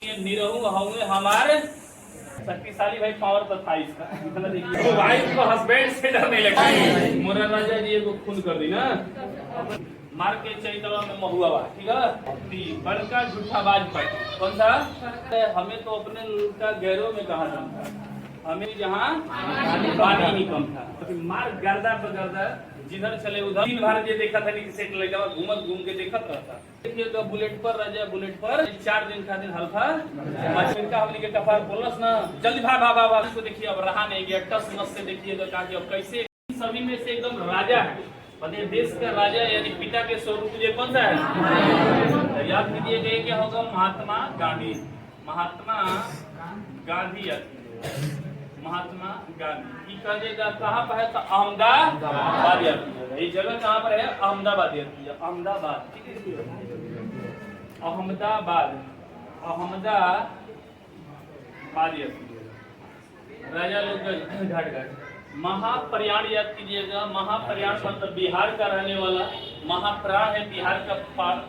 निरहू होंगे हमारे शक्तिशाली भाई पावर तो था इसका इतना देखिए भाई को हस्बैंड से डरने लगे। मोरा राजा जी को खून कर दी ना मार के चैतवा में महुआ बा ठीक है बड़का झूठा बाज पर कौन सा हमें तो अपने का गैरों में कहा था हमें जहाँ पानी ही कम था मार गर्दा बगर्दा जिधर चले उधर दिन भर जे देखा था नीचे से लगा घूमत घूम के देखत रहता देखिएगा बुलेट पर राजा बुलेट पर 4 दिन खातिर हल्का मशीन का हमने के कपार बोलस ना जल्दी भाग भाग भाग इसको देखिए अब रहा नहीं गया टस मस से देखिएगा कहा अब कैसे सभी में से एकदम राजा है अपने देश का राजा यानी पिता के स्वरूप ये कौन सा है याद कीजिएगा क्या होगा महात्मा गांधी महात्मा गांधी कहेगा कहाँ पर है तो अहमदाबाद ये जगह कहाँ पर है अहमदाबाद अहमदाबाद राजा लोग घाट महाप्रयाण याद कीजिएगा महाप्रयाण मतलब बिहार का रहने वाला महाप्राण है बिहार का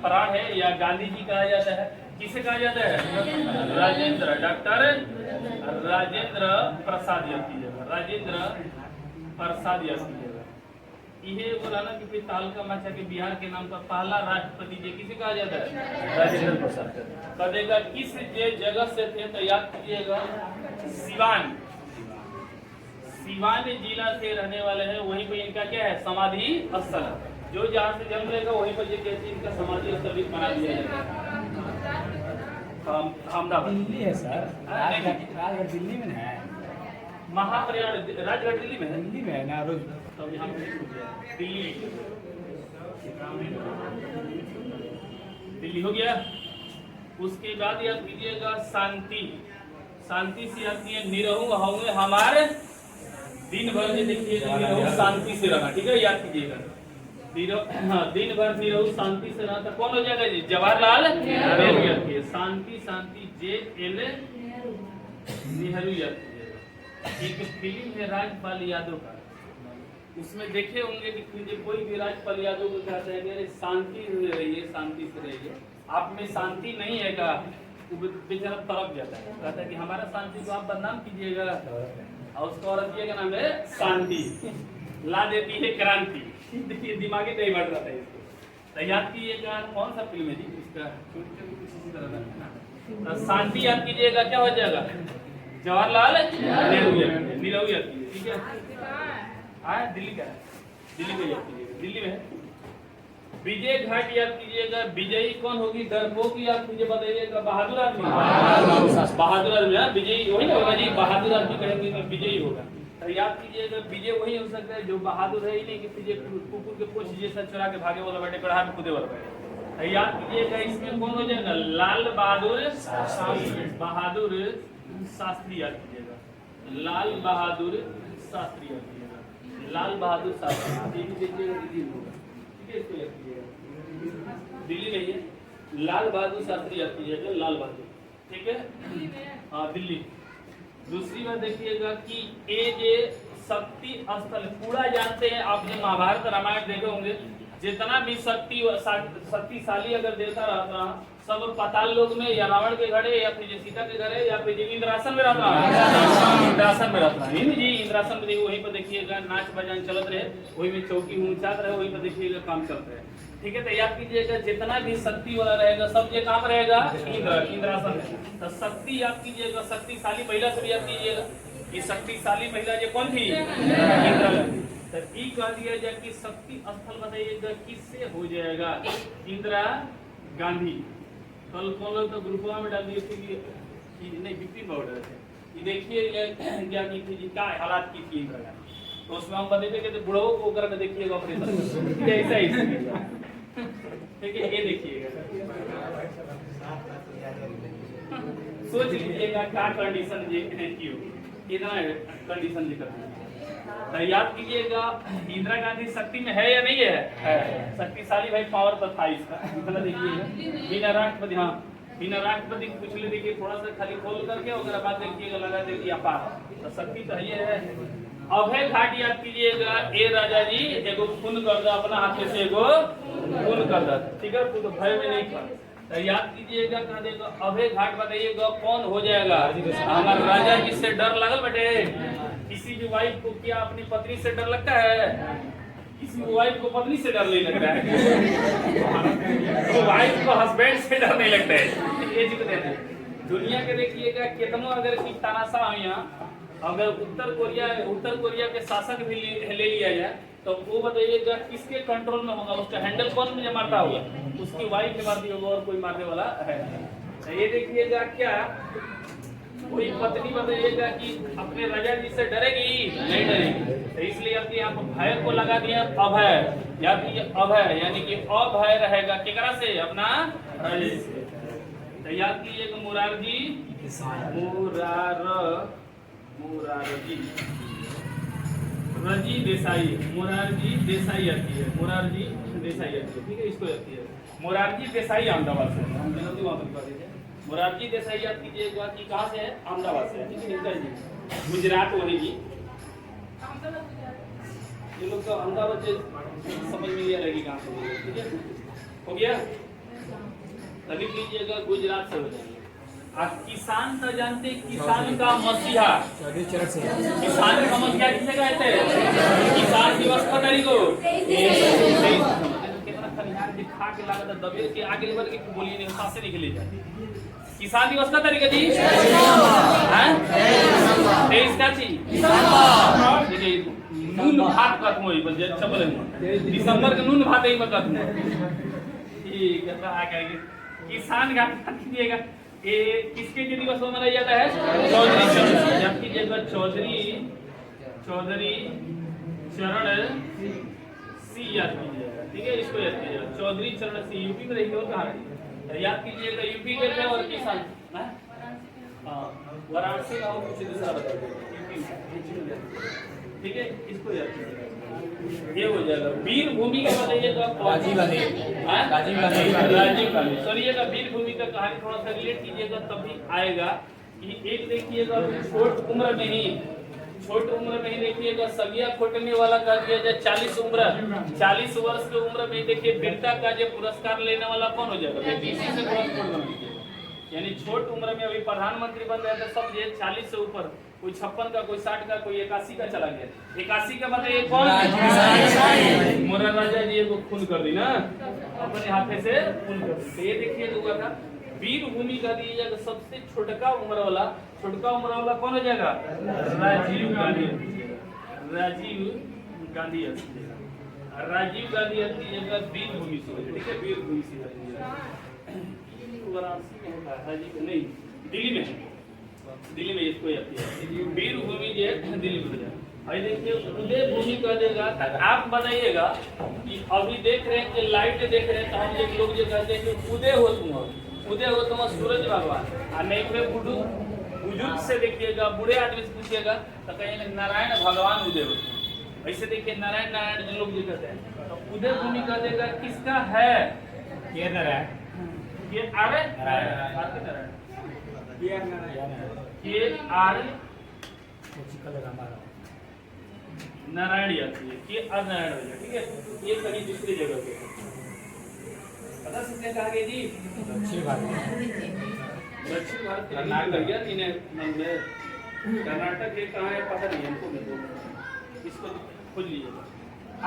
प्राण है या गांधी जी कहा जाता है किसे कहा जाता है राजेंद्र डॉक्टर राजेंद्र प्रसाद याद कीजिएगा राजेंद्र प्रसाद याद कीजिएगा ये बोला ना कि तालका माछा के बिहार के नाम पर पहला राष्ट्रपति जी किसे कहा जाता है राजेंद्र प्रसाद कहेगा किस जगह से थे तो याद कीजिएगा सिवान जिला से रहने वाले हैं वहीं पे इनका क्या है समाधि स्थल जो जहाँ से जन्म लेगा वहीं पर कैसे इनका समाधि स्थल भी बना दिया जाएगा अहमदाबाद दिल्ली है सर राजगढ़ दिल्ली में है महाप्रयाण राजगढ़ दिल्ली में है दिल्ली में है ना रोज तो यहाँ दिल्ली हो गया। उसके बाद याद कीजिएगा शांति से याद कीजिए निरहू होंगे हमारे दिन भर में देखिएगा निरहू शांति से रहना ठीक है याद कीजिएगा दिन भर निरहू शांति से रहना कौन हो जाएगा जी जवाहरलाल नेहरू याद कीजिए शांति JL नेहरू याद कीजिएगा। एक फिल्म है राजपाल यादव का उसमें देखे होंगे कि कोई भी राजपाल यादव को कहता है कि शांति से रहिए आप में शांति नहीं है का बेचारा तड़प जाता है कहता है कि हमारा शांति को आप बदनाम कीजिएगा और उसका औरत का नाम है शांति ला देती है क्रांति देखिए दिमागी नहीं बढ़ रहा था इसको तो याद कीजिएगा कौन सा फिल्म है जी इसका शांति याद कीजिएगा क्या हो जाएगा जवाहरलाल नेहरू याद कीजिए ठीक है दिल्ली का दिल्ली में याद कीजिएगा दिल्ली में है। विजय घाट याद कीजिएगा विजयी कौन होगी डरपोक याद कीजिए बताइएगा बहादुर आदमी विजयी वही होगा जी बहादुर आदमी कहेंगे कि विजयी होगा तो याद कीजिएगा विजय वही हो सकता है जो बहादुर है ही नहीं कि विजय कुकुर के पोछ जैसा चुरा के भागे वाला बैठे गढ़ा में कूदे वाला बैठे याद कीजिएगा इसमें कौन हो जाएगा लाल बहादुर शास्त्री याद कीजिएगा लाल बहादुर शास्त्री याद कीजिएगा लाल बहादुर शास्त्री देखिएगा दिल्ली में है लाल बहादुर शास्त्री याद कीजिएगा लाल बहादुर ठीक है हाँ दिल्ली। दूसरी बात देखिएगा कि ये शक्ति स्थल पूरा जानते हैं आपने महाभारत रामायण देखे होंगे जितना भी शक्तिशाली अगर देवता रहता सब पाताल लोक में या रावण के घरे या फिर सीता के घरे या फिर इंद्रासन में रहता इंद्रासन में रहता है जी इंद्रासन में वहीं पर देखिएगा नाच बजान चलत रहे वहीं में चौकी ऊंचात रहे वहीं पर देखिएगा काम चलते रहे ठीक है। तो याद कीजिएगा जितना भी शक्ति वाला रहेगा सब ये काम रहेगा इंद्रासन में तो शक्ति याद कीजिएगा शक्तिशाली महिला से भी याद कीजिएगा कि शक्तिशाली महिला ये कौन थी इंदिरा गांधी तो ये कह दिया जाए कि शक्ति स्थल बताइएगा किससे हो जाएगा इंदिरा गांधी कल कौन लोग तो ग्रुप में डाल दिए थे कि नहीं बिपिन पाउडर थे देखिए क्या की थी क्या हालात की थी इंदिरा गांधी तो उसमें हम बताते कि बुढ़ो को कर देखिएगा ऑपरेशन ऐसा ही ठीक है ये देखिएगा सोच लीजिएगा क्या कंडीशन की होगी इतना कंडीशन दिखा तो याद कीजिएगा इंदिरा गांधी शक्ति में है या नहीं है शक्तिशाली भाई पावर तो था इसका इतना देखिएगा बिना राष्ट्रपति हाँ बिना राष्ट्रपति पूछ ले देखिए थोड़ा सा खाली खोल करके और बाद देखिएगा लगा देखिए अपार तो शक्ति तो ये है। अभय घाट याद कीजिएगा ए राजा जी एगो खून कर दो अपना हाथ से एगो खून कर दो ठीक है तो भय में नहीं कर तो याद कीजिएगा, कह देगा अभय घाट बताइएगा कौन हो जाएगा? हमारे राजा जी से डर लगल बेटे। किसी भी वाइफ को क्या अपनी पत्नी से डर लगता है? किसी वाइफ को पत्नी से डर नहीं लगता है, तो वाइफ को हस्बैंड से डर नहीं लगता है। ये चीज कहते हैं। दुनिया के देखिएगा कितनों अगर की तानाशाह हो यहाँ, अगर उत्तर कोरिया के शासक भी ले लिया जाए तो वो बताइएगा किसके कंट्रोल में होगा? उसका हैंडल कौन मुझे मारता होगा? उसकी वाइफ ने मारती होगा और कोई मारने वाला है। तो ये देखिएगा क्या कोई पत्नी बताइएगा कि अपने राजा जी से डरेगी? नहीं डरेगी। तो इसलिए आपके यहाँ पर भय को लगा दिया अभय, या फिर अभय यानी कि अभय रहेगा केकरा से? अपना राजा जी से। तो याद कीजिएगा मुरारजी रजी देसाई, मोरारजी देसाई आती है, मोरारजी देसाई आती है, ठीक है। इसको आती है मोरारजी देसाई अहमदाबाद से, हम जल्दी वहां पर बता देते हैं। मोरारजी देसाई याद कीजिएगा कि कहाँ से है? अहमदाबाद से, ठीक है। इनका जी गुजरात वाली जी, ये लोग तो अहमदाबाद से समझ में नहीं रहेगी कहाँ से, ठीक है। हो गया? तभी कीजिएगा गुजरात से हो जाएंगे। किसान तो जानते, किसान का मसीहा, किसान का मसीहा किसे कहते हैं? किसान दिवस का तारीख को कितना खलिहान दिखा के लगा दबे के आगे बढ़ के बोलिए नहीं, सांसें निकली जाती। किसान दिवस का तारीख है जी, हैं 23 का चीज देखिए, नून भात खत्म हुई बस अच्छा बोलेंगे, दिसंबर के नून भात ही में खत्म है, ठीक है। आ करेंगे किसान का कीजिएगा। ये किसके दिवस को मनाया जाता है? चौधरी चरण, जबकि जगह चौधरी चरण सी याद कीजिएगा, ठीक है। इसको याद कीजिएगा, चौधरी चरण सी यूपी में रही और कहाँ रही? याद कीजिएगा यूपी के थे और किसान, वाराणसी में कुछ दूसरा बताइए, ठीक है। इसको याद कीजिएगा, ये हो जाएगा। वीर भूमि का बताइएगा, राजीव गांधी। सुनिएगा वीर भूमि का कहानी थोड़ा सा रिलेट कीजिएगा तभी आएगा। कि एक देखिएगा छोट उम्र में ही देखिएगा सगिया खोटने वाला कर दिया जाए 40 वर्ष की उम्र में देखिए वीरता का जो पुरस्कार लेने वाला कौन हो जाएगा? यानी छोट उम्र में अभी प्रधानमंत्री बन रहे थे सब, ये 40 से ऊपर, कोई 56 का, कोई 60 का, कोई 81 का चला गया। 81 का बताइए कौन? मोरा राजा जी को खून कर दी ना, अपने हाथे से खून कर दी। तो ये देखिए हुआ था वीर भूमि का दिया जाएगा। सबसे छोटका उम्र वाला कौन हो जाएगा? राजीव गांधी वीर भूमि से, ठीक है। वीर भूमि से वाराणसी में होता है, नहीं दिल्ली में इसको आती है वीर भूमि जो है, दिल्ली में जाए। देखिए उदय भूमि कह देगा। आप बताइएगा कि अभी देख रहे हैं कि लाइट देख रहे हैं तो हम लोग जो कहते हैं कि उदय हो तुम सूरज भगवान, और नहीं फिर बुजुर्ग से देखिएगा, बूढ़े आदमी से पूछिएगा तो कहेंगे नारायण भगवान उदय हो। ऐसे देखिए नारायण जो लोग जो कहते हैं, तो उदय भूमि कह देगा किसका है? ये नारायण, ये आरे नारायण आती है, ये नारायण हो जाए, ठीक है। ये कहीं दूसरी जगह पे पता सकते कहा गया जी, दक्षिण भारत कर्नाटक के कहाँ है पता नहीं हमको, इसको खोज लीजिएगा।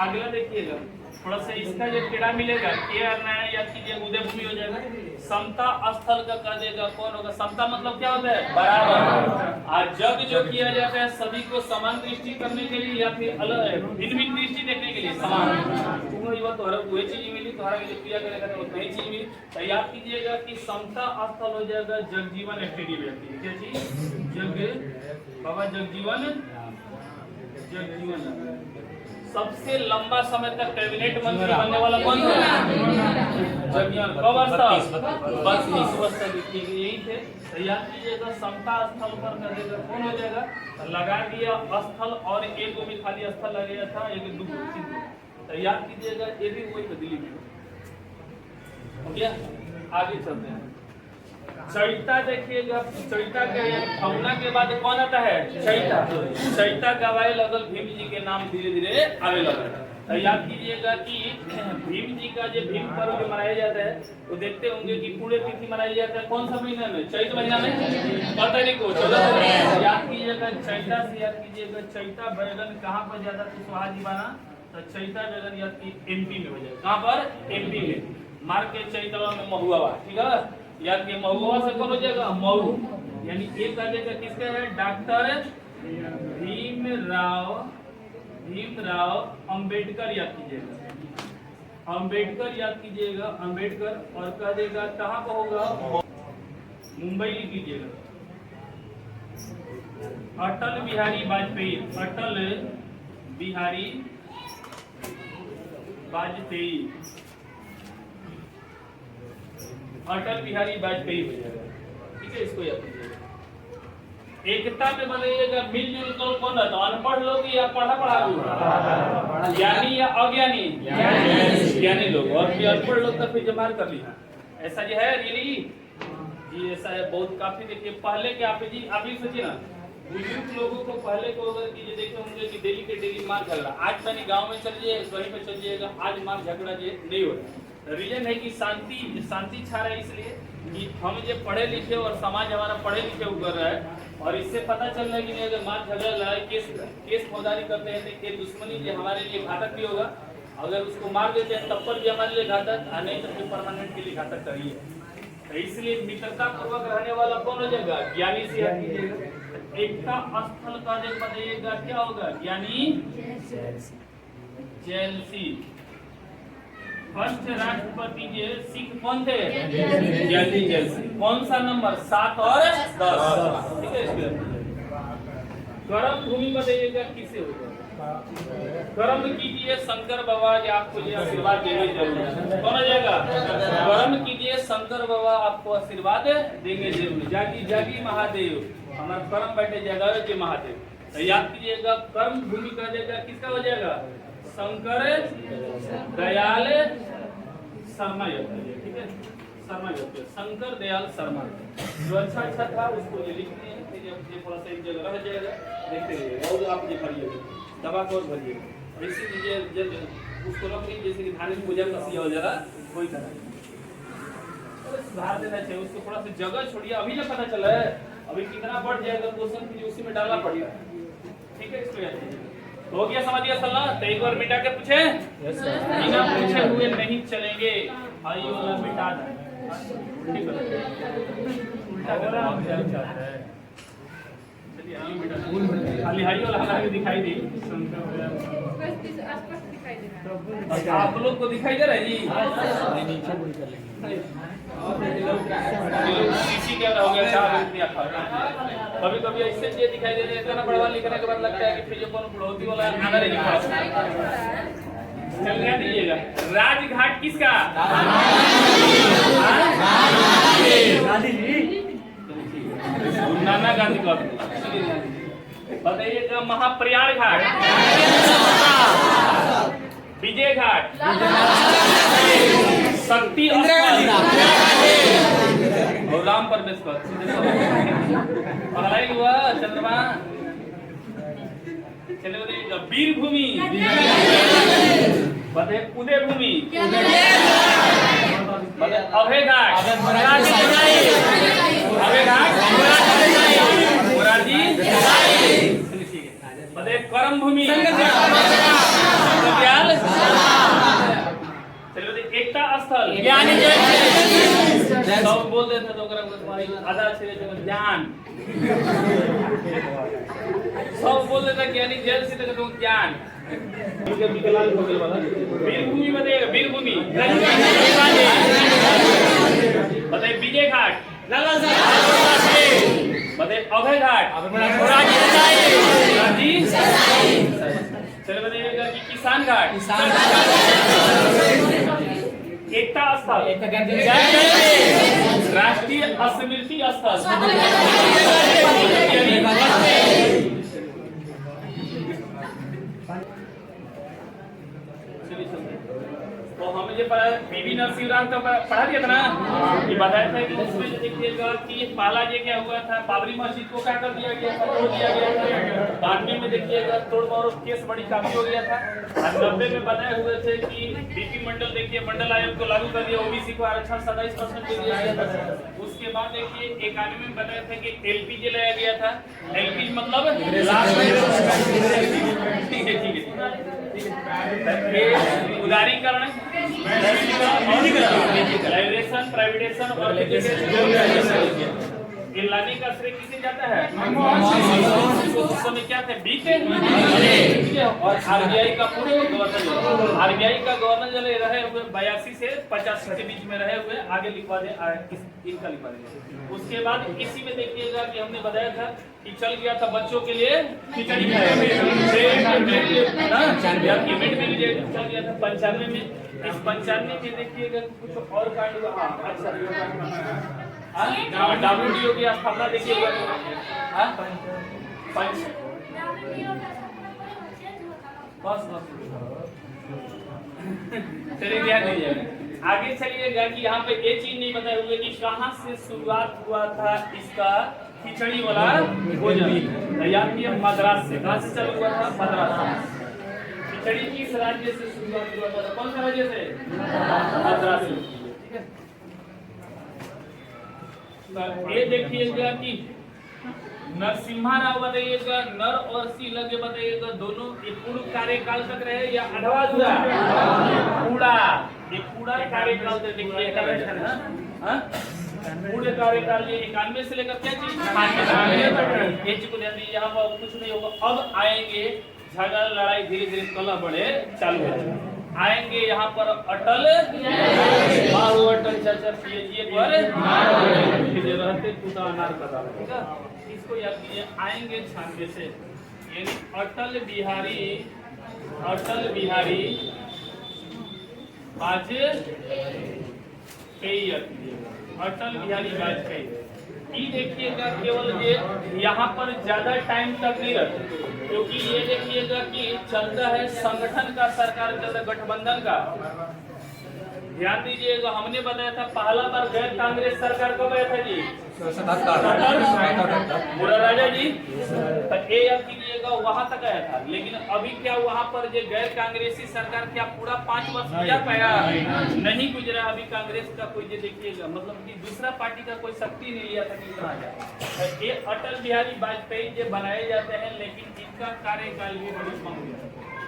अगला देखिएगा थोड़ा सा इसका जो टेढ़ा मिलेगा, के नारायण याद कीजिए, उदय भूमि हो जाएगा। समता स्थल का कह देगा कौन होगा? समता मतलब क्या होता है? बराबर। आज जग जो किया जाता है सभी को समान दृष्टि करने के लिए या फिर अलग भिन्न दृष्टि देखने के लिए, समान वही चीज मिली, तुम्हारा क्रिया करेगा तो वही चीज मिली। तो याद कीजिएगा कि समता स्थल हो जाएगा जगजीवन स्टेडियम, क्या चीज? बाबा जगजीवन। सबसे लंबा समय तक कैबिनेट मंत्री बनने वाला कौन था? कब वर्ष? 32 वर्ष तक यही थे। तो याद कीजिएगा समता स्थल पर कर देगा कौन हो जाएगा? लगा दिया स्थल और एक भी खाली स्थल लगेगा था, एक दुख। तो याद कीजिएगा ये भी वही दिल्ली में हो गया। आगे चलते हैं। चैता देखिएगा, चैता के भावना के बाद कौन आता है? चैता। चैता गवाए लगल भीम जी के नाम धीरे धीरे आने लगा। तो याद कीजिएगा कि भीम जी का जो भीम पर्व जो मनाया जाता है वो देखते होंगे कि पूरे तिथि मनाया जाता है कौन सा महीना में, चैत महीना में, 14 तारीख को, 14 तारीख। याद कीजिएगा चैता से याद कीजिएगा चैता बैगन कहाँ पर ज्यादा सुहा जीवाना, तो चैता बैगन याद की एमपी में हो जाएगा। कहाँ पर? एमपी में। मार के चैतवा में महुआ, ठीक है, याद के महुआ से कौन हो जाएगा? मऊ, यानी एक आ जाएगा किसका है? डॉक्टर भीमराव अंबेडकर याद कीजिएगा, अंबेडकर याद कीजिएगा, अंबेडकर। और कह देगा कहाँ पर होगा? मुंबई लिख लीजिएगा। अटल बिहारी वाजपेयी, अटल बिहारी वाजपेयी, अटल बिहारी वाजपेयी हो जाएगा, ठीक है, इसको याद कीजिएगा। एकता में बनाइएगा, मिलजुल कर कौन रहता? अनपढ़ लोग या पढ़ा पढ़ा लोग, ज्ञानी या अज्ञानी? ज्ञानी लोग। और फिर अनपढ़ लोग का फिर जमार कर लिया, ऐसा जो है रियली जी, ऐसा है बहुत काफी। देखिए पहले के आप जी अभी सोचिए ना, बुजुर्ग लोगों को पहले को अगर कि देखे होंगे कि डेली के डेली मार झगड़ा, आज मैंने गांव में चलिए वहीं पे चलिएगा, आज मार झगड़ा जो नहीं हो रहा। रीजन है कि शांति छा रहा है, इसलिए कि हम जो पढ़े लिखे और समाज हमारा पढ़े लिखे कर रहा है, और इससे पता चल रहा है कि नहीं अगर मार झगड़ा लड़ाई केस फौजदारी करते हैं तो ये दुश्मनी जो हमारे लिए घातक भी होगा, अगर उसको मार देते हैं तब पर भी हमारे लिए घातक, नहीं तो परमानेंट के लिए घातक करिए। तो इसलिए मित्रता पूर्वक रहने वाला कौन हो जाएगा? ज्ञानी से याद कीजिएगा। एकता स्थल का जो बताइएगा क्या होगा? ज्ञानी जेलसी। फर्स्ट राष्ट्रपति जे सिख कौन थे? ज्ञानी जेलसी। कौन सा नंबर? 7 और 10, ठीक है। कर्म भूमि बताइएगा किसे होगा? कर्म कीजिए शंकर बाबा जी आपको ये आशीर्वाद देंगे जरूर। कौन हो जाएगा? कर्म कीजिए शंकर बाबा आपको आशीर्वाद देंगे जरूर। जागी जागी महादेव, हमारा कर्म बैठे जाएगा के महादेव। तो याद कीजिएगा कर्म भूमि का जाएगा किसका हो जाएगा? शंकर दयाल शर्मा योगी, ठीक है, शर्मा योगी, शंकर दयाल शर्मा। जो अच्छा था उसको ये लिखते हैं, फिर थोड़ा सा एक जगह रह जाएगा, देखते रहिएगा। और आप ये भरिएगा, दबा को भरिएगा, और इसी लीजिए उसको रख लीजिए जैसे कि धार्मिक पूजा का सिया हो जा रहा वही तरह सुधार देना चाहिए उसको। थोड़ा सा जगह छोड़िए, अभी ना पता चला है, अभी कितना बढ़ जाएगा क्वेश्चन की उसी में डालना पड़ेगा, ठीक है। इसको याद हो गया, समझ गया सल्ला? तो एक बार मिटा के पूछे, बिना पूछे हुए नहीं चलेंगे। आई वाला मिटा दे, ठीक है, उल्टा कर रहा है। चलिए आई मिटा, खाली हाई वाला हमारे दिखाई दी, आप लोग को दिखाई दे रहा है जी? सीसी कैमरा हो गया, कभी कभी ऐसे ये दिखाई दे रहा है, पढ़वा लिखने के बाद लगता है कि फिर जो कौन बढ़ोती वाला आना नहीं पड़ा। चल दीजिएगा, राजघाट किसका? गांधी जी, नाना गांधी का। बताइएगा महाप्रयाग घाट, विजय घाट, शक्ति स्थल और राम परमेश्वर। पढ़ाई हुआ चंद्रमा। चले बताइएगा वीर भूमि, बताइए उदय भूमि, बताइए अभय घाट, अभय घाट, मोरारजी, बताइए करम भूमि, एकता स्थल, सब बोल देते तो आधा ज्ञान, सब बोल देता ज्ञानी जेल से तो ज्ञान। वीरभूमि बताइएगा, वीरभूमि बताइए, विजय घाट, बताइए अभय घाट, चले बताइएगा कि किसान घाट, एकता स्थल, राष्ट्रीय स्मृति स्थल, तो हमें मुझे बीबी नरसिंह राव तो पढ़ा दिया था ना, ये बताया था कि उसमें देखिएगा कि पहला ये क्या हुआ था, बाबरी मस्जिद को क्या कर दिया गया था, तोड़ दिया गया था। बाद में देखिएगा तोड़ मोड़ केस बड़ी काफी हो गया था। 90 में बताए हुए थे कि बीपी मंडल देखिए मंडल आयोग को लागू कर दिया, ओबीसी को आरक्षण 27% दे दिया गया था। उसके बाद देखिए 91 में बताया था कि एलपीजी लाया गया था। एलपीजी मतलब ठीक है उदारीकरण, लाइब्रेशन, प्राइवेटाइजेशन और इन लाने का श्रेय किसे जाता है? उस समय क्या थे? और आरबीआई का पूरे गवर्नर, आरबीआई का गवर्नर जो रहे हुए 82 से 85 के बीच में रहे हुए, आगे लिखवा दे इनका लिखवा देंगे। उसके बाद इसी में देखिएगा कि हमने बताया था कि चल गया था बच्चों के लिए खिचड़ी चल गया था 95 में। इस 95 में देखिएगा कुछ और कांड हुआ। अच्छा WTO की स्थापना देखिएगा, चलिए ध्यान दीजिएगा। आगे चलिएगा कि यहाँ पे ये चीज नहीं बताए हुए कि कहाँ से शुरुआत हुआ था इसका खिचड़ी वाला भोजन। याद किया मद्रास से, कहाँ से चालू हुआ था? मद्रास से। खिचड़ी किस राज्य से शुरुआत हुआ था? कौन सा राज्य से? मद्रास से। ठीक है, ये देखिएगा कि नरसिम्हा राव बताइएगा, नर और सी लगे बताइएगा, दोनों ये पूर्ण कार्यकाल तक रहे या अधवा अधूरा? पूरा, ये पूरा कार्यकाल तक देखिएगा। पूरे कार्यकाल ये 91 से लेकर क्या चीज ये चीज को ध्यान दीजिए। यहाँ पर कुछ नहीं होगा। अब आएंगे झगड़ा लड़ाई, धीरे धीरे कलह बढ़े चालू हो आएंगे यहाँ पर अटल बाहु अटल चाचा पीएचए पर रहते पूरा अनार कर रहा है। ठीक है, इसको याद कीजिए। आएंगे 96 से, यानी अटल बिहारी अटल बिहारी वाजपेयी। ये देखिएगा केवल ये यहाँ पर ज्यादा टाइम तक नहीं रहते, क्योंकि ये देखिएगा कि चलता है संगठन का, सरकार चलता है गठबंधन का। ध्यान दीजिएगा, हमने बताया था पहला बार गैर कांग्रेस सरकार कब आया था जी? बुरा राजा जी। तो ये याद कीजिएगा वहां तक आया था। लेकिन अभी क्या वहां पर जो गैर कांग्रेसी सरकार क्या पूरा 5 वर्ष गुजर पाया? नहीं गुजरा। अभी कांग्रेस का कोई जो देखिएगा मतलब कि दूसरा पार्टी का कोई शक्ति नहीं लिया था कि इतना आ जाए। ये अटल बिहारी वाजपेयी जो बनाए जाते हैं, लेकिन इनका कार्यकाल भी बड़ी कम हो गया,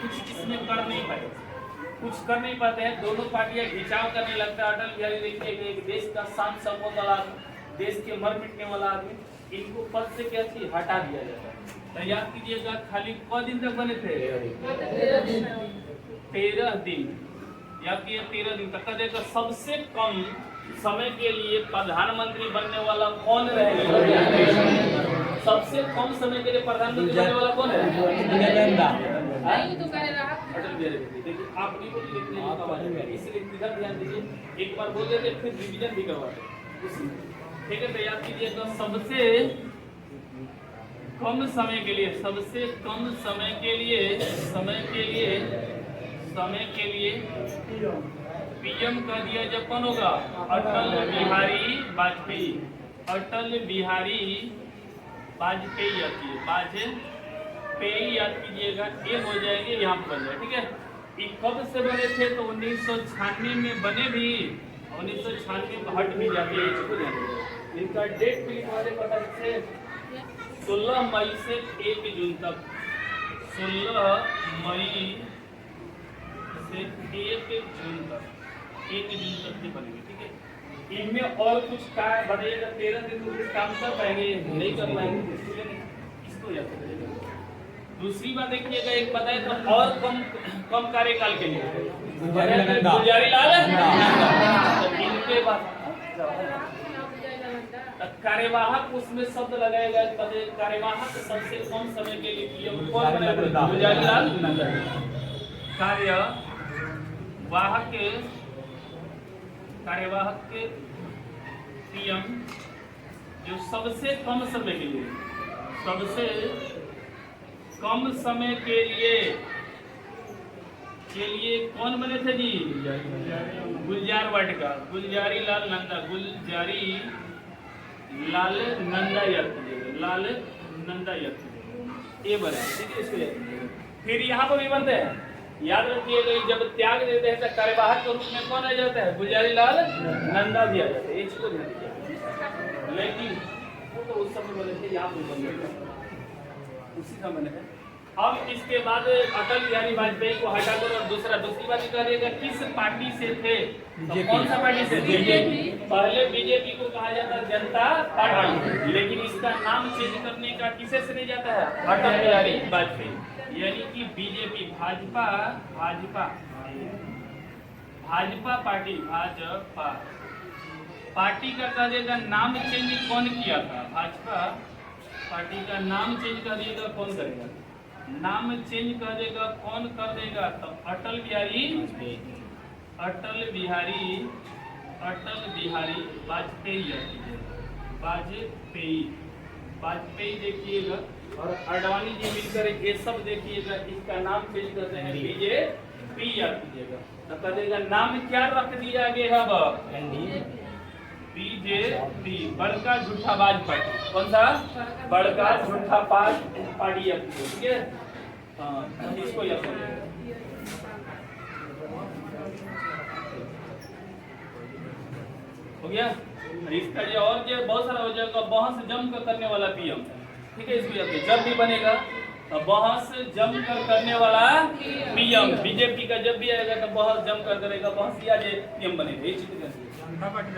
कुछ इसमें कर नहीं पाए, कुछ कर नहीं पाते हैं। दोनों पार्टियां खिंचाव करने लगता है। अटल बिहारी देखिए एक देश का शान संपन्न वाला, देश के मर मिटने वाला आदमी, इनको पद से क्या चीज हटा दिया जाता है। तो याद कीजिएगा खाली क दिन तक बने थे? 13 दिन। याद कीजिए 13 दिन तक। देखो सबसे कम समय के लिए प्रधानमंत्री बनने वाला कौन रहेगा? सबसे कम समय के लिए प्रधानमंत्री बनने वाला कौन है? अटल बिहारी। देखिए आप नहीं बोलिए, इसलिए इधर ध्यान दीजिए। एक बार बोल देते फिर रिवीजन भी करवाते। ठीक है, तो याद कीजिएगा सबसे कम समय के लिए, सबसे कम समय के लिए पीएम का दिया जब कौन होगा? अटल बिहारी वाजपेयी। अटल बिहारी वाजपेयी आती है, वाजपेयी याद कीजिएगा, ये हो जाएंगे यहाँ पर बन जाए। ठीक है, ये कब से बने थे? तो 1996 में बने भी, 1996 में हट भी जाते हैं। इसको ध्यान इनका डेट भी लिखवा दे पता से 16 मई से 1 जून तक, 16 मई से 1 जून तक, 1 जून तक के बनेंगे। ठीक है, इनमें और कुछ कार्य बताइएगा। 13 दिन में कुछ काम कर पाएंगे? नहीं कर पाएंगे, इसलिए इसको याद करिएगा। दूसरी बात देखिएगा, एक बताए तो और कम कार्यकाल के लिए गुलजारी लाल इनके बाद कार्यवाहक, उसमें शब्द लगाएगा कार्यवाहक सबसे कम समय के लिए पीएम कौन बनेगा? गुलजारी लाल नंदा। कार्यवाहक के पीएम जो सबसे कम समय के लिए, सबसे कम समय के लिए चलिए कौन बने थे जी? गुलजार वाटिका, गुलजारी लाल नंदा, गुलजारी लाल नंदा याद कीजिएगा, लाल नंदा याद कीजिएगा, ये बने, ठीक है, इसको याद कीजिएगा। फिर यहाँ पर भी बनते हैं, याद रखिएगा, जब त्याग देते हैं तो कार्यवाहक के रूप में कौन आ जाता है? गुलजारी लाल नंदा भी आ जाता है, ये चीज को ध्यान दीजिएगा। लेकिन वो तो उस समय बने थे, यहाँ पर बन गए उसी समय बने थे। अब इसके बाद अटल बिहारी वाजपेयी को हटाकर और दूसरी बात कह रही है किस पार्टी से थे? तो कौन सा पार्टी से? बीजेपी। पहले बीजेपी को कहा जाता है जनता पार्टी, लेकिन इसका नाम चेंज करने का किसे से नहीं जाता है? अटल बिहारी वाजपेयी, यानी कि बीजेपी, भाजपा पार्टी का कह देगा नाम चेंज कौन किया था? भाजपा पार्टी का नाम चेंज कर दिएगा कौन करेगा? नाम चेंज कर देगा कौन कर देगा? तो अटल बिहारी वाजपेयी देखिएगा, और अडवाणी जी मिलकर ये सब देखिएगा, इसका नाम चेंज करते हैं बीजेपी याद कीजिएगा। तो कर देगा नाम क्या रख दिया गया अब? बीजेपी, बड़का झूठा बाज पार्टी। कौन सा? बड़का झूठा बाज पार्टी, ठीक है, इसको याद करिएगा। हो गया। इसका जो और जो बहुत सारा हो जाएगा, बहस जम कर करने वाला पीएम, ठीक है, इसको याद करिए। जब भी बनेगा तो बहस जम कर करने वाला पीएम, बीजेपी का जब भी आएगा तो बहस जम कर करेगा, बहस या जो पीएम बनेगा, ये चीज जनता पार्टी,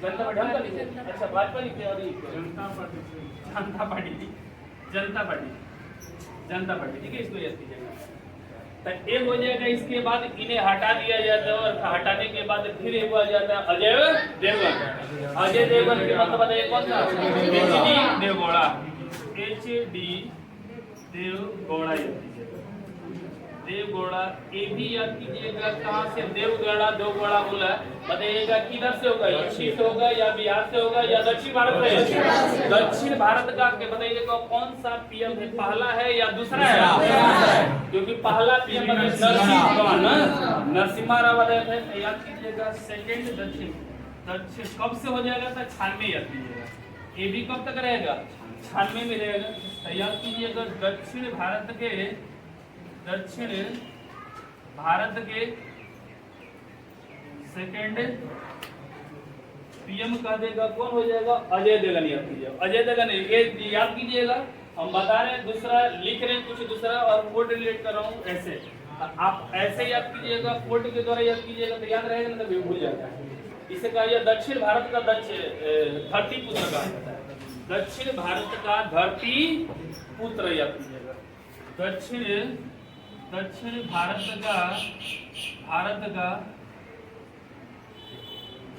अच्छा भाजपा लिखे और जनता पार्टी, ठीक है, इसको याद कीजिएगा। तो ये हो जाएगा। इसके बाद इन्हें हटा दिया जाता है, और हटाने के बाद फिर एक आ जाता है अजय देवगन। अजय देवगन के मतलब बताइए कौन सा? HD देवगौड़ा, HD देवगौड़ा, देवगौड़ा, ये भी याद कीजिएगा। कहाँ से देवगौड़ा बोला, बताइएगा किधर से होगा? यूपी से होगा या बिहार से होगा या दक्षिण भारत से? दक्षिण भारत का बताइएगा कौन सा पीएम है, पहला है या दूसरा है? क्योंकि पहला पीएम नरसिम्हा राव है, याद कीजिएगा। सेकेंड दक्षिण कब से हो जाएगा? 96 याद कीजिएगा। ये भी कब तक रहेगा? 96 में रहेगा। याद कीजिएगा दक्षिण भारत के सेकेंड पीएम कह देगा कौन हो जाएगा? अजय देवगन याद कीजिएगा। अजय देवगन ये याद कीजिएगा। हम बता रहे हैं दूसरा, लिख रहे हैं कुछ दूसरा और कोड रिलेट कर रहा हूँ, ऐसे आप ऐसे याद कीजिएगा, कोड के द्वारा याद कीजिएगा तो याद रहेगा, ना तो भूल जाएगा। इसे कहा दक्षिण भारत का धरती पुत्र कहा जाता है। दक्षिण भारत का धरती पुत्र याद कीजिएगा। दक्षिण भारत का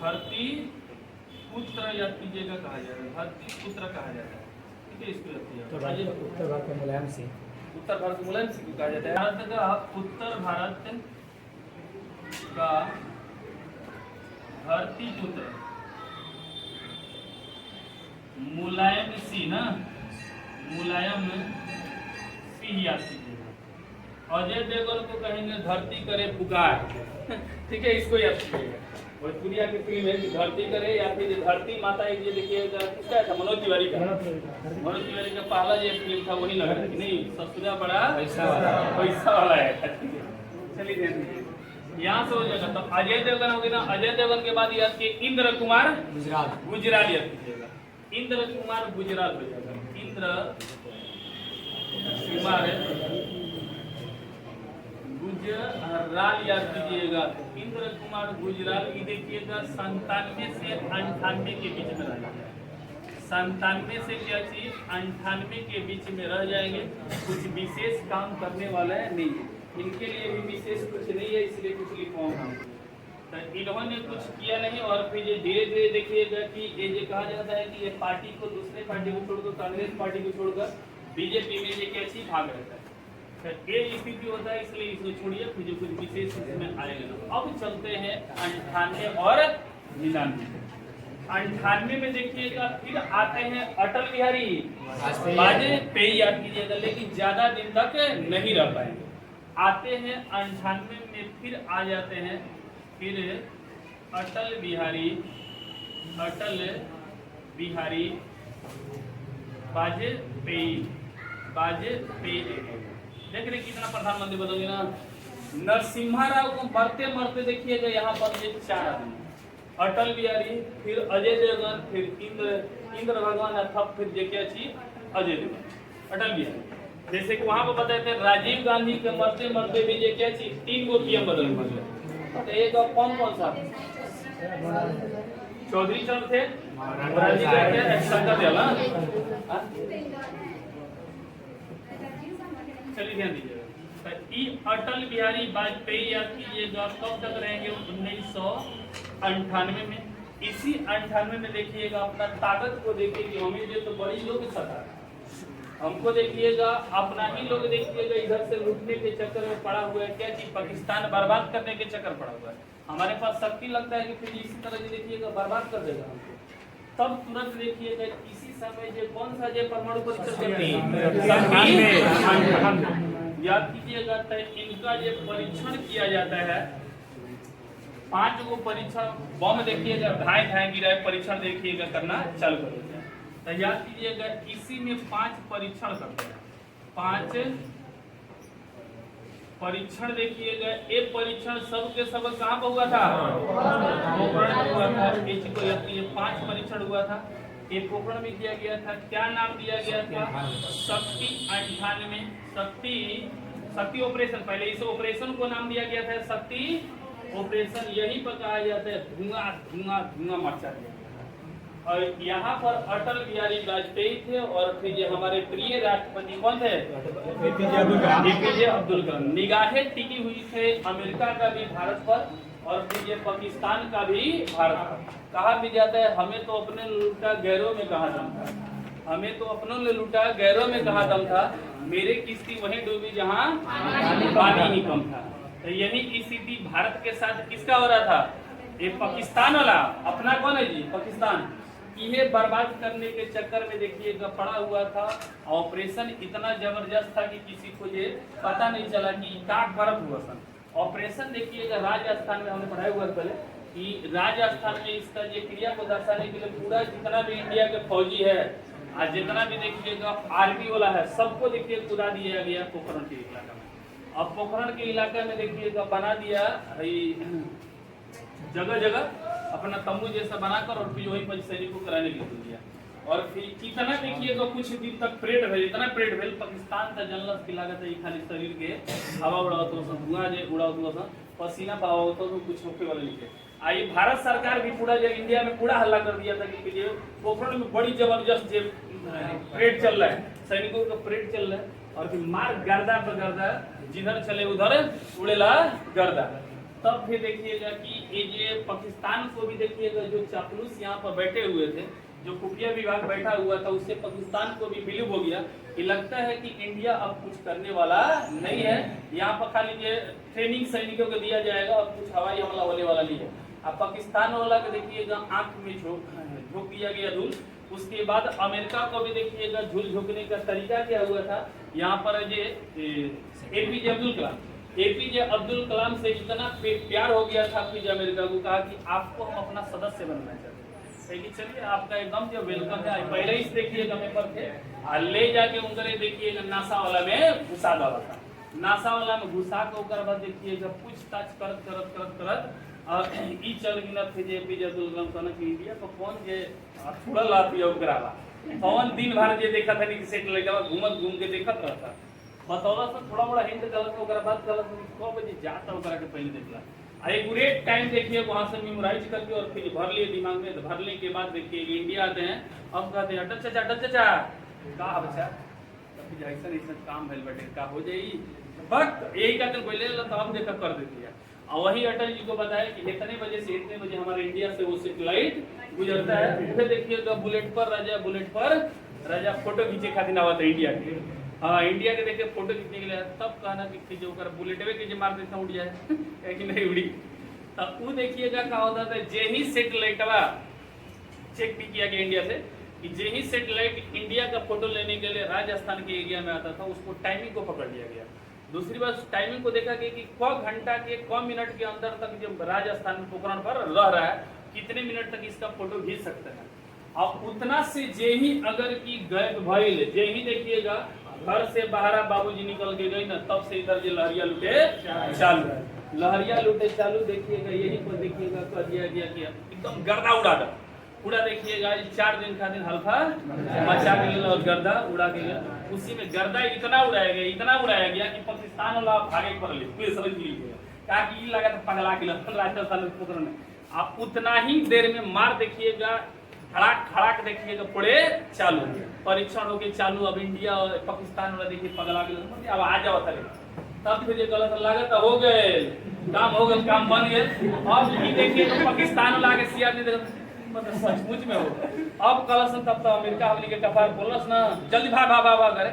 धरती पुत्र याद कीजिएगा, कहा जाता है, धरती पुत्र कहा जाता है, ठीक है, इसको याद कीजिएगा। उत्तर भारत का मुलायम सिंह, उत्तर भारत का मुलायम सिंह कहा जाता है। भारत का उत्तर भारत का धरती पुत्र मुलायम सिंह, मुलायम सिंह याद कीजिएगा। अजय देवगन को कहेंगे धरती करे पुकार, ठीक है, इसको याद कीजिएगा। भोजपुरिया की फिल्म है धरती करे, या फिर धरती माता, एक ये देखिएगा किसका था? मनोज तिवारी का। मनोज तिवारी का पहला जो फिल्म था वही लग रहा है कि नहीं, ससुरा बड़ा पैसा वाला है, चलिए ध्यान दीजिए। यहाँ से हो जाएगा। तो अजय देवगन हो गया ना। अजय देवगन के बाद याद किए इंद्र कुमार गुजराल याद कीजिएगा। इंद्र कुमार गुजराल हो जाएगा। इंद्र कुमार गुजराल याद कीजिएगा। इंद्र कुमार गुजराल ये देखिएगा 97 से 98 के बीच में रह जाएगा। 97 से क्या चीज 98 के बीच में रह जाएंगे। कुछ विशेष काम करने वाला है नहीं, इनके लिए भी विशेष कुछ नहीं है, इसलिए कुछ लिखवाऊँ हम। तो इन्होंने कुछ किया नहीं, और फिर ये धीरे धीरे देखिएगा कि ये कहा जाता है कि ये पार्टी को दूसरे पार्टी को छोड़कर, कांग्रेस पार्टी को छोड़कर बीजेपी में ये कैसी भाग रहता है। तो ये स्थिति होता है, इसलिए इसको छोड़िए, फिर जो कुछ विशेष इसमें आएगा। अब चलते हैं 98 और 99। 98 में देखिएगा फिर आते हैं अटल बिहारी वाजपेयी याद कीजिएगा, लेकिन ज्यादा दिन तक नहीं रह पाएंगे। आते हैं 98 में, फिर आ जाते हैं, फिर अटल बिहारी वाजपेयी देख रहे कितना प्रधानमंत्री बदल गए ना। नरसिम्हा राव को मरते मरते देखिएगा यहाँ पर ये 4 आदमी, अटल बिहारी, फिर अजय देवगन, फिर इंद्र भगवान अथवा फिर जेके अजय देवगन, अटल बिहारी। जैसे कि वहां पर बताए थे राजीव गांधी के मरते मरते भी जेके 3 गो पीएम बदल गए। तो एक कौन सा चौधरी चरण थे, राजीव गांधी शंकर दयाल। चलिए ध्यान दीजिएगा, अटल बिहारी वाजपेयी याद कीजिएगा कब तक रहेंगे, 1998 में। इसी 98 में देखिएगा अपना ताकत को देखिए कि हमें जो तो बड़ी लोग सरकार, हमको देखिएगा अपना ही लोग देखिएगा इधर से लूटने के चक्कर में पड़ा हुआ है। क्या चीज, पाकिस्तान बर्बाद करने के चक्कर पड़ा हुआ है। हमारे पास शक्ति लगता है कि फिर इसी तरह से देखिएगा बर्बाद कर देगा हमको। तब तुरंत देखिएगा इसी समय जो कौन सा जो परमाणु परीक्षण करती है, याद कीजिएगा, तो इनका जो परीक्षण किया जाता है, 5 गो परीक्षण बम देखिएगा ढाई गिरा परीक्षण देखिएगा करना चालू कर देते हैं। तो याद कीजिएगा इसी में 5 परीक्षण करते हैं, 5 परीक्षण देखिएगा। एक परीक्षण सबके सब कहाँ पर हुआ था, पोखरण में हुआ था। इसी को याद कीजिए 5 परीक्षण हुआ था, एक पोखरण में किया गया था। क्या नाम दिया गया था, शक्ति 98, शक्ति ऑपरेशन। पहले इस ऑपरेशन को नाम दिया गया था शक्ति ऑपरेशन। यही पर कहा जाता है धुआं धुआं धुआं मचा दिया। और यहाँ पर अटल बिहारी वाजपेयी थे, और फिर ये हमारे प्रिय राष्ट्रपति कौन थे, एपीजे अब्दुल कलाम। निगाहें टिकी हुई थे अमेरिका का भी भारत पर, और फिर ये पाकिस्तान का भी भारत पर। कहा भी जाता है हमें तो अपने लूटा गैरों में कहा दम था, हमें तो अपनों ने लूटा गैरों में कहा दम था, मेरे किस्ती वहीं डूबी जहाँ पानी ही कम था। तो यही स्थिति भारत के साथ किसका हो रहा था, ये पाकिस्तान वाला अपना कौन है जी, पाकिस्तान। ये बर्बाद करने के चक्कर में देखिएगा पड़ा हुआ था। ऑपरेशन इतना जबरदस्त था कि किसी को ये पता नहीं चला कि क्या गलत हुआ था। ऑपरेशन देखिएगा राजस्थान में हमने पढ़ाया हुआ पहले कि राजस्थान में इसका ये क्रिया को दर्शाने के लिए पूरा जितना भी इंडिया के फौजी है, आज जितना भी देखिएगा आर्मी वाला है, सबको देखिए कुदा दिया गया पोखरण के इलाका में। अब पोखरण के इलाका में देखिएगा बना दिया जगह जगह अपना तंबू जैसा बनाकर, और फिर वही पर सैनिकों को कराने के लिए दिया। और फिर कितना देखिएगा कुछ दिन तक परेड भेल, इतना परेड भेल पाकिस्तान का जनरल की लागत है खाली शरीर के हवा उड़ावत हो, धुआं जे उड़ावत हो, पसीना बहावत हो, कुछ होके वाले लिखे। आई भारत सरकार भी पूरा जो इंडिया में पूरा हल्ला कर दिया था कि ये पोखरण में बड़ी जबरदस्त जो परेड चल रहा है, सैनिकों का परेड चल रहा है, और फिर मार गर्दा पर गर्दा जिधर चले उधर उड़ेला गर्दा। तब फिर देखिएगा कि ये पाकिस्तान को भी देखिएगा जो चापलूस यहाँ पर बैठे हुए थे, जो खुफिया विभाग बैठा हुआ था, उससे पाकिस्तान को भी बिलीव हो गया कि लगता है कि इंडिया अब कुछ करने वाला नहीं है, यहाँ पर खाली ये ट्रेनिंग सैनिकों को दिया जाएगा और कुछ हवाई हमला होने वाला नहीं है। अब पाकिस्तान वाला को देखिएगा आंख में झोंक दिया गया धूल। उसके बाद अमेरिका को भी देखिएगा झूल झोंकने का तरीका क्या हुआ था, यहाँ पर ये एपीजे अब्दुल कलाम से इतना प्यार हो गया था फिर अमेरिका को कहा कि आपको हम अपना सदस्य बनना चाहते हैं, चलिए आपका एकदम जो वेलकम है। पहले ही देखिएगा पेपर थे, ले जाके उनके देखिएगा नासा वाला में घुसा डाला था, नासा वाला में घुसा के बाद देखिएगा पूछताछ करत और ई चल गिना फिर एपीजे अब्दुल कलाम कहना कि इंडिया को कौन जे थोड़ा ला दिया ओकराला कौन दिन भर जे देखा था नहीं सेटेलाइट घूम के देखत रहता, बतौला से थोड़ा बड़ा हिंट गलत ओकरा बाद गलत 9 बजे जाता ओकरा के पहले देखला। एक ग्रेट टाइम देखिए वहां से मेमोराइज करके और फिर भर लिए दिमाग में, तो भरने के बाद देखिए इंडिया आते हैं। अब कहते हैं अटल चाचा का बच्चा तो फिर ऐसा काम भेल बेटे का हो जाई वक्त यही कहते हैं पहले तो हम देखा कर देती है। और वही अटल जी को बताया कि इतने बजे से इतने बजे हमारे इंडिया से वो सैटेलाइट गुजरता है। फिर देखिएगा बुलेट पर राजा फोटो खींचे खातिर आवा था इंडिया के। हाँ इंडिया के देखिए फोटो खींचने के लिए तब कहना कि जो कर बुलेटवे के जो मार देता उड़ जाए है कि नहीं उड़ी। तब वो देखिएगा क्या होता था, जे ही सैटेलाइटवा चेक भी किया गया इंडिया से कि जे ही सैटेलाइट इंडिया का फोटो लेने के लिए राजस्थान के एरिया में आता था उसको टाइमिंग को पकड़ लिया गया। दूसरी बात टाइमिंग को देखा गया कि क घंटा के क मिनट के अंदर तक जो राजस्थान में पोखरण पर रह रहा है, कितने मिनट तक इसका फोटो खींच सकते हैं। अब उतना से जे ही अगर की गैप भइल, जे ही देखिएगा घर से बाहर बाबूजी निकल के गई ना, तब से इधर जो लहरिया लुटे चालू, लहरिया लुटे चालू। देखिएगा यही पर देखिएगा कर दिया गया कि एकदम गर्दा उड़ा दो, उड़ा देखिएगा 4 दिन का दिन हल्का मचा के और गर्दा उड़ा के गया। उसी में गर्दा इतना उड़ाया गया कि पाकिस्तान वाला भागे पर ले कोई समझ लीजिए क्या कि लगा था पगला के राजस्थान में पुत्र ने। आप उतना ही देर में मार देखिएगा, खड़ाक खड़ाक देखिएगा पड़े चालू, परीक्षण हो के चालू। अब इंडिया और पाकिस्तान वाला देखिए पगला के अब आ जाओ तक, तब फिर गलत लागत हो गए, काम हो गए, काम बन गए। अब भी देखिए तो पाकिस्तान वाला के सीआर मतलब सचमुच में हो। अब कलस तब तो अमेरिका हमनी के कपार बोलस ना जल्दी भाग करे।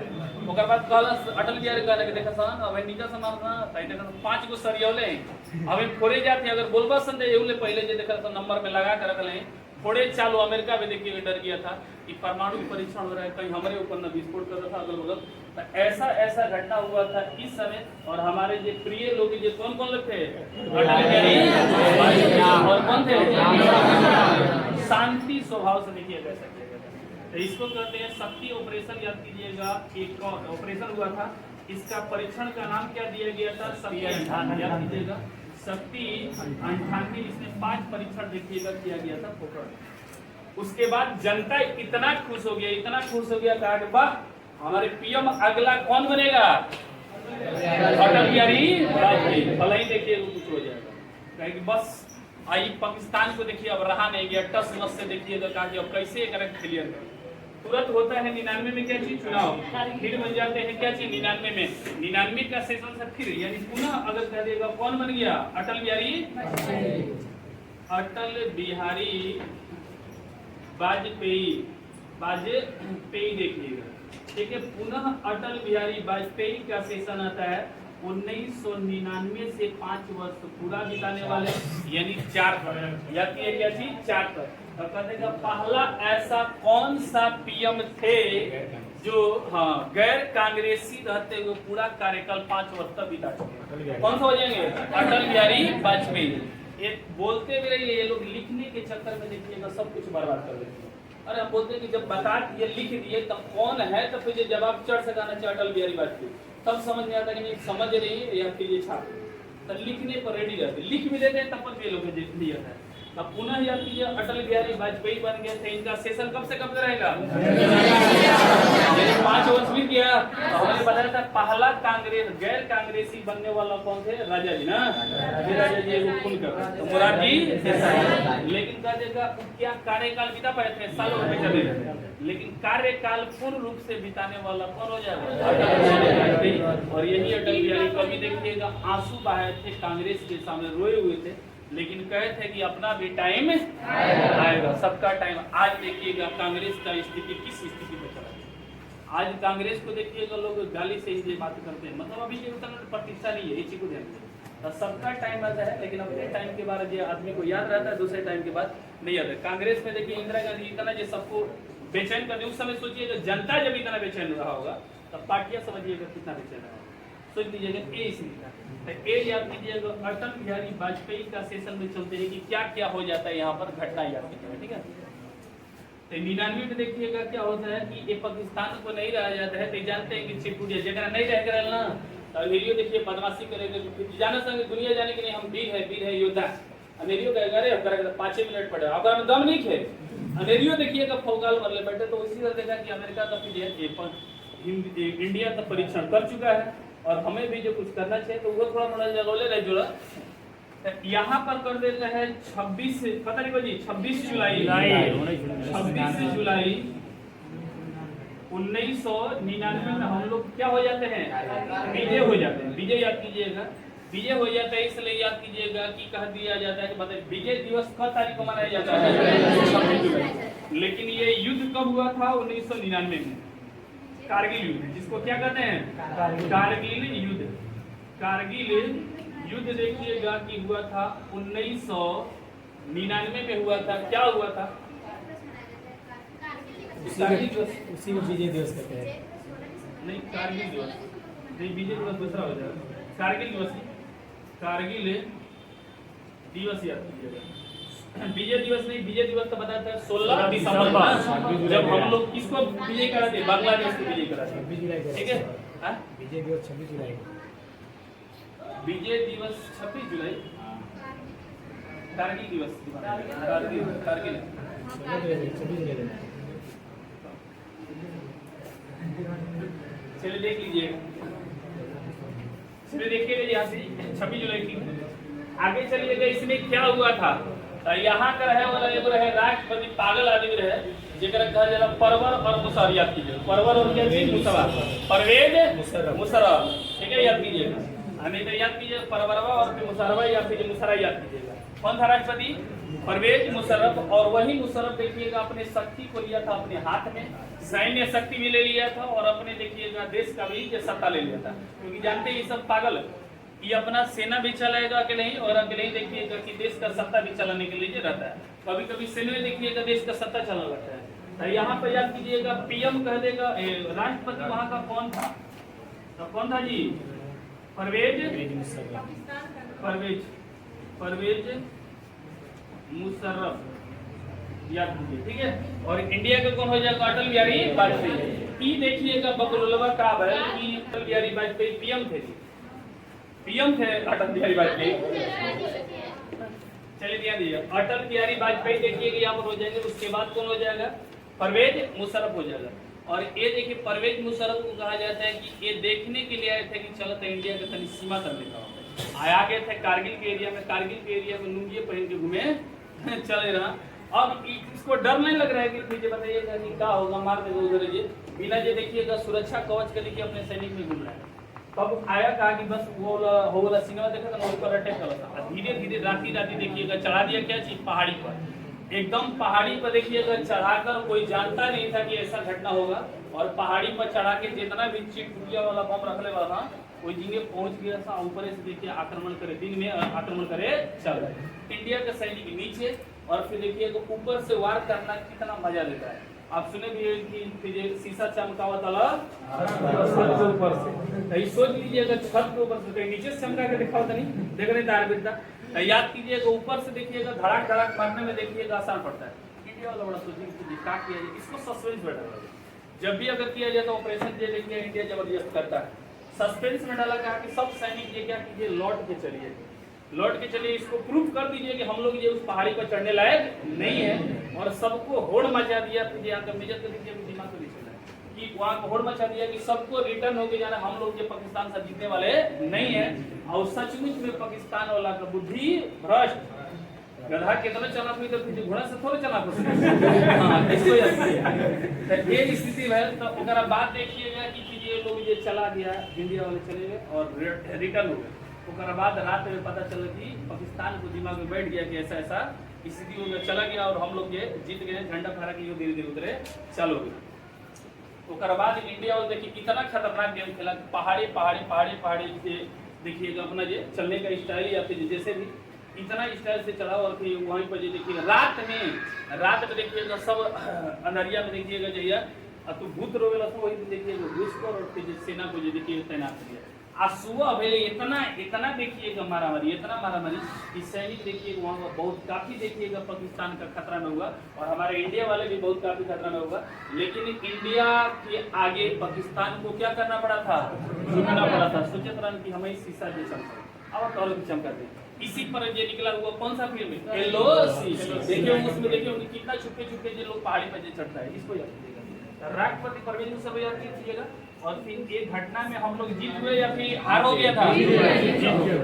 ओकर बाद कलस अटल बिहारी कहले के देखा सन अब नीचा से मारना तई देखा 5 गो सरियोले अबे फोड़े जाते अगर बोलबा सन दे एउले पहले जे देखा सन नंबर में लगा के रखले फोड़े चालू। अमेरिका में देखिए डर गया था कि परमाणु परीक्षण हो रहा है, कहीं हमारे ऊपर न विस्फोट कर रहा था अगल बगल। तो ऐसा घटना हुआ था इस समय। और हमारे जो प्रिय लोग जो कौन लोग थे, अटल बिहारी और कौन थे, शांति स्वभाव से देखिए कैसा किया। तो इसको कहते हैं शक्ति ऑपरेशन। याद कीजिएगा एक ऑपरेशन हुआ था, इसका परीक्षण का नाम क्या दिया गया था, शक्ति 98। याद कीजिएगा शक्ति 98, इसमें 5 परीक्षण देखिएगा किया गया था पोखरण। उसके बाद जनता इतना खुश हो गया कहा कि वाह हमारे पीएम अगला कौन बनेगा, अटल बिहारी वाजपेयी। भले ही देखिए कुछ हो जाएगा, कहे कि बस आई पाकिस्तान को देखिए अब रहा नहीं गया, टस मस से देखिएगा कहा कि अब कैसे करेक्ट क्लियर करें। तुरंत होता है 99 में क्या चीज चुनाव, फिर बन जाते हैं क्या चीज 99 में 99 का सेशन से फिर यानी पुनः अगर कह देगा कौन बन गया, अटल बिहारी वाजपेयी देखिएगा, ठीक है। पुनः अटल बिहारी वाजपेयी का सेशन आता है 1999 से 5 वर्ष पूरा बिताने वाले यानी 4 या क्या चीज 4 पर। तो कहते पहला ऐसा कौन सा पीएम थे जो गैर कांग्रेसी रहते हुए पूरा कार्यकाल 5 वर्ष तक बिता चुके, कौन सा हो जाएंगे, अटल बिहारी वाजपेयी। ये बोलते भी रहिए, ये लोग लिखने के चक्कर में देखिएगा सब कुछ बर्बाद कर देते हैं। अरे हम बोलते हैं कि जब बता दिए लिख दिए तब कौन है, तब फिर जवाब चढ़ सकाना चाहिए अटल बिहारी वाजपेयी, तब समझ में आता कि नहीं समझ रही है या फिर ये छात्र तो लिखने पर रेडी रहते, लिख भी देते हैं तब पर भी लोग दिया है। अब पुनः याद कीजिए अटल बिहारी वाजपेयी बन गए थे, इनका सेशन कब से कब से रहेगा, 5 वर्ष बीत गया। तो हमने बताया था पहला कांग्रेस गैर कांग्रेसी बनने वाला कौन थे, राजा जी ना, राजा जी को खून कर तो मुरारजी देसाई। लेकिन कह देगा क्या कार्यकाल बिता पाए थे, सालों में चले गए, लेकिन कार्यकाल पूर्ण रूप से बिताने वाला कौन हो जाएगा, अटल बिहारी वाजपेयी। और यही अटल बिहारी कभी देखिएगा आंसू बहाए थे, कांग्रेस के सामने रोए हुए थे, लेकिन कहे थे कि अपना भी टाइम आएगा, सबका टाइम। आज देखिएगा कांग्रेस का स्थिति किस स्थिति में चला गया। आज कांग्रेस को देखिएगा लोग गाली से ही बात करते हैं, मतलब अभी जो प्रतीक्षा नहीं है, इसी को ध्यान दें। सबका टाइम आता है, लेकिन अपने टाइम के बाद जो आदमी को याद रहता है, दूसरे टाइम के बाद नहीं आता है। कांग्रेस में देखिए इंदिरा गांधी इतना जो सबको बेचैन कर दी, उस समय सोचिएगा जनता जब इतना बेचैन रहा होगा तब पार्टियां समझिएगा कितना बेचैन रहा होगा। सोच लीजिएगा ए इसलिए तो ए याद कीजिएगा अटल बिहारी वाजपेयी का सेशन में चलते हैं कि क्या क्या हो जाता है यहाँ पर घटना याद कीजिएगा, ठीक है। तो 99 में देखिएगा क्या होता है कि ये पाकिस्तान को नहीं रहा जाता है, तो जानते हैं कि चिपुड़िया जगह नहीं रह कर ना तो अनेरियो देखिए बदमाशी करेगा, जाना संग दुनिया जाने के नहीं हम वीर है योद्धा। अनेरियो कहेगा अरे करेगा 5 मिनट पड़े अगर हम दम नहीं थे, अनेरियो देखिएगा फौकाल मरले बैठे। तो इसी तरह देखा कि अमेरिका का इंडिया का परीक्षण कर चुका है और हमें भी जो कुछ करना चाहिए तो वो थोड़ा मोड़ा जगोले रह जुड़ा। यहाँ पर कर देते हैं 26 पता नहीं जी 26 जुलाई 1999 में हम लोग क्या हो जाते हैं, विजय हो जाते हैं। विजय याद कीजिएगा, विजय हो जाता है इसलिए याद कीजिएगा कि कह दिया जाता है कि मतलब विजय दिवस का तारीख को मनाया जाता है। लेकिन ये युद्ध कब हुआ था, 1999 में कारगिल युद्ध, जिसको क्या कहते हैं कारगिल युद्ध। कारगिल युद्ध देखिएगा कि हुआ था 1999 में हुआ था। क्या हुआ था, उसी को विजय दिवस कहते हैं, नहीं कारगिल दिवस नहीं, विजय दिवस दूसरा हो जाएगा, कारगिल दिवस याद कीजिएगा। विजय दिवस नहीं, विजय दिवस तो बताता है 16 दिसंबर जब हम लोग किसको विजय करा थे, बांग्लादेश को विजय करा थे, 26 जुलाई को। ठीक है। विजय दिवस 26 जुलाई को। विजय दिवस 26 जुलाई, कारगिल दिवस, कारगिल 26 जुलाई। चलिए देख लीजिए, चलिए देखिएगा यहाँ से 26 जुलाई की आगे चलिएगा। इसमें क्या हुआ था, यहाँ का रहे वाला एगो रहे राष्ट्रपति पागल आदमी रहे, जेकरा कहा जाला परवर और मुशर्रफ, याद कीजिए परवर और क्या चीज, मुशर्रफ, परवेज मुशर्रफ, ठीक है, याद कीजिएगा। हमें तो याद कीजिए परवरवा और फिर मुशर्रफ या फिर मुशर्रफ याद कीजिएगा। कौन था राष्ट्रपति, परवेज मुशर्रफ। और वही मुशर्रफ देखिएगा अपने शक्ति को लिया था अपने हाथ में, सैन्य शक्ति भी ले लिया था और अपने देखिएगा देश का भी सत्ता ले लिया था, क्योंकि जानते हैं ये सब पागल, ये अपना सेना भी चलाएगा अकेले ही और अकेले ही देखिएगा कि देश का सत्ता भी चलाने के लिए रहता है। कभी कभी सेना में देखिएगा देश का सत्ता चला लगता है। तो यहाँ पर याद कीजिएगा पीएम कह देगा, राष्ट्रपति वहाँ का कौन था, तो कौन था जी, परवेज मुशर्रफ, याद कीजिए, ठीक है। और इंडिया का कौन हो जाएगा, अटल बिहारी वाजपेयी। देखिएगा बकलवा का है कि अटल बिहारी वाजपेयी पीएम थे, अटल बिहारी वाजपेयी। चलिए ध्यान दीजिए, अटल बिहारी वाजपेयी देखिएगा यहाँ पर हो जाएंगे। उसके बाद कौन हो जाएगा, परवेज मुशर्रफ हो जाएगा। और ये देखिए परवेज मुशर्रफ को कहा जाता है कि ये देखने के लिए आए थे कि चलो तो इंडिया के तनी सीमा तक देखा आया गए थे कारगिल के एरिया में, लुंगी पहन के घूमे चले रहा। अब इसको डर नहीं लग रहा है कि मुझे बताइएगा कि क्या होगा, मार देगा उधर ये बिना जे देखिएगा सुरक्षा कवच के देखिए अपने सैनिक में घूम रहा है। तब आया कहा कि बस वो वाला सिनेमा देखा था, ऊपर अटैक कर था। धीरे धीरे राती देखिएगा चढ़ा दिया क्या चीज, पहाड़ी पर, एकदम पहाड़ी पर देखिएगा चढ़ाकर, कोई जानता नहीं था कि ऐसा घटना होगा। और पहाड़ी पर चढ़ा के जितना भी चिटपुटिया वाला बम रखने वाला था कोई जिंगे पहुंच गया था, ऊपर से देखिए आक्रमण करे, दिन में आक्रमण करे चल रहे इंडिया के सैनिक नीचे, और फिर देखिए ऊपर से वार करना कितना मजा देता है। आप सुने भी कि फिर शीशा चमकावा तला ऊपर से, सोच लीजिएगा छत के ऊपर से, नीचे से चमका के दिखाओ तो नहीं देख रहे तार बिरता, याद कीजिएगा ऊपर से देखिएगा धड़ाक धड़ाक मारने में देखिएगा आसान पड़ता है। इंडिया वाला बड़ा सोचिए क्या किया जाए, इसको सस्पेंस में डाला जब भी अगर किया जाए तो ऑपरेशन जे देखिए इंडिया जबरदस्त करता है, सस्पेंस में डाला कहा कि सब सैनिक ये क्या कीजिए लौट के चलिए, इसको प्रूफ कर दीजिए कि हम लोग ये उस पहाड़ी पर चढ़ने लायक नहीं है। और सबको होड़ मचा दिया, फिर यहाँ का मेजर कर दीजिए दिमाग को चला कि वहाँ को होड़ मचा दिया कि सबको रिटर्न होके जाना, हम लोग ये पाकिस्तान से जीतने वाले नहीं है। और सचमुच में पाकिस्तान वाला का बुद्धि भ्रष्ट, गधा कितना चला तो घोड़ा से थोड़ा चला ये स्थिति है। तो बाद देखिएगा कि ये लोग ये चला गया, इंडिया वाले चले गए और रिटर्न हो गए। बाद रात में पता चला कि पाकिस्तान को दिमाग में बैठ गया कि ऐसा ऐसा स्थिति में चला गया और हम लोग ये जीत गए, झंडा फहरा के धीरे धीरे उतरे चलो गए। बाद इंडिया वाले देखिए कितना खतरनाक गेम खेला, पहाड़ी से देखिएगा अपना ये चलने का स्टाइल या फिर जैसे भी इतना स्टाइल से चढ़ा। और फिर वहीं पर देखिएगा रात में देखिएगा सब अंधरिया में देखिएगा जहिया तो भूत रोवेला तो वही देखिएगा घुसकर और फिर सेना को देखिए तैनात किया। आज सुबह भेले इतना देखिएगा मारामारी, कि सैनिक देखिएगा वहाँ का बहुत काफी देखिएगा पाकिस्तान का खतरा में होगा और हमारे इंडिया वाले भी बहुत काफी खतरा में होगा। लेकिन इंडिया के आगे पाकिस्तान को क्या करना पड़ा था, झुकना पड़ा था। सोचे तरह की हमें शीशा जो चमका, अब और भी चमका दे। इसी पर ये निकला हुआ कौन सा फिल्म है, एलओसी। देखिए उसमें देखिए कितना छुपके जो लोग पहाड़ी पर चढ़ता है, इसको याद कीजिएगा। राष्ट्रपति परवेज मुशर्रफ याद कीजिएगा। और फिर एक घटना में हम लोग जीत हुए या फिर हार हो गया था,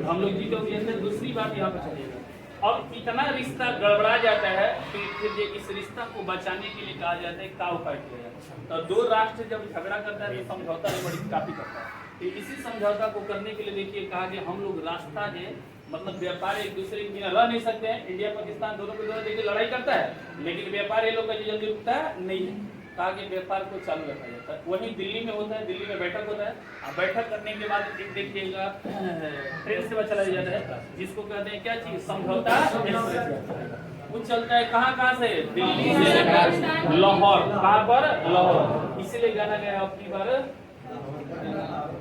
हम लोग जीत हो गए थे। दूसरी बात यहाँ पर चलिएगा, अब इतना रिश्ता गड़बड़ा जाता है, फिर इस रिश्ता को बचाने के लिए कहा जाता है क्या उपाय किया जाए। तो दो राष्ट्र जब झगड़ा करता है तो समझौता बड़ी काफी करता है। तो इसी समझौता को करने के लिए देखिए कहा कि हम लोग रास्ता है, मतलब व्यापार एक दूसरे के बिना रह नहीं सकते हैं। इंडिया पाकिस्तान दोनों के दोनों देखिए लड़ाई करता है, लेकिन व्यापार ये लोग का जल्दी रुकता नहीं है। कहा कि व्यापार को चालू रखा जाता है। वही दिल्ली में होता है, दिल्ली में बैठक होता है। बैठक करने के बाद देखिएगा ट्रेन सेवा चलाया जाता है, जिसको कहते हैं क्या चीज, समझौता वो चलता है। कहाँ से, दिल्ली से लाहौर। कहाँ पर, लाहौर। इसीलिए गाना गया अपनी बार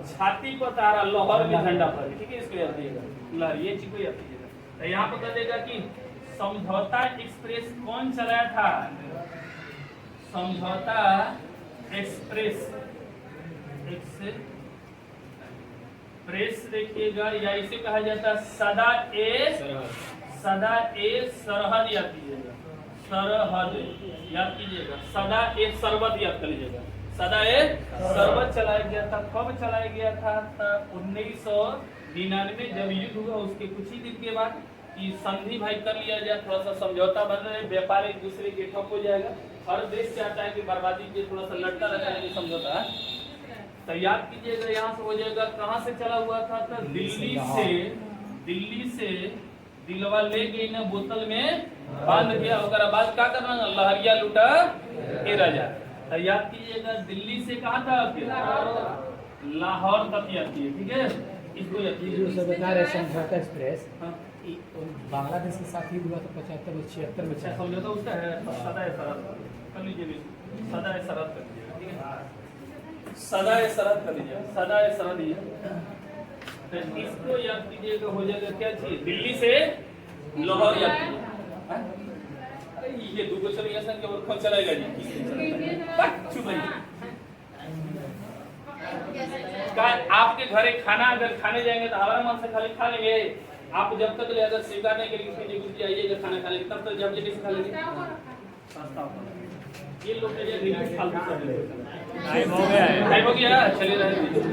छाती पर तारा लाहौर में झंडा पर, ठीक है, इसको याद दिएगा, लहर, ये चीज को याद कीजिएगा। तो यहाँ पर बता देगा कि समझौता एक्सप्रेस कौन चलाया था? समझौता एक्सप्रेस देखिएगा, या इसे कहा जाता है सदा ए सरहद याद कीजिएगा, सरहद याद कीजिएगा, सदा ए सरबत याद कर लीजिएगा, सदा ए सरबत चलाया गया था। कब चलाया गया था? 1999 जब युद्ध हुआ उसके कुछ ही दिन के बाद कि संधि भाई कर लिया जाए, थोड़ा सा समझौता बन रहे, व्यापार एक दूसरे के ठप हो जाएगा। हर देश चाहता है कि बर्बादी के थोड़ा सा लड़ता रहता है, समझौता है। तो याद कीजिएगा, यहाँ से हो जाएगा, कहाँ से चला हुआ था? तो दिल्ली से दिलवा ले गई ना, बोतल में बांध दिया, ओकरा बाद क्या करना? लहरिया लूटा के राजा। तो याद कीजिएगा, दिल्ली से कहाँ तक? लाहौर तक याद कीजिए, ठीक है, इसको याद ये जो कीजिए। सब बता रहे समझौता एक्सप्रेस, हाँ। बांग्लादेश के साथ ही हुआ था 75 में 76 में। अच्छा, समझौता उसका है, सदा ए सरहद कर लीजिए, सदा ए सरहद कर लीजिएगा, ठीक है, सदा ए सरहद कर लीजिएगा, सदा ए सरहद ये। तो इसको याद कीजिएगा, हो जाएगा क्या चीज? दिल्ली से लाहौर याद कीजिएगा। अरे ये दो क्वेश्चन ऐसा कि और कौन चलाएगा जी? चुप रहिए। आपके घरे खाना अगर खाने जाएंगे तो हमारा मन से खाली खा लेंगे। आप जब तक ले अगर स्वीकार नहीं करेंगे कि कुछ आइएगा खाना खा लेंगे, तब तक जब जल्दी से खा लेंगे। ये लोग के लिए फालतू कर रहे हैं। टाइम हो गया है, चलिए रहने दीजिए।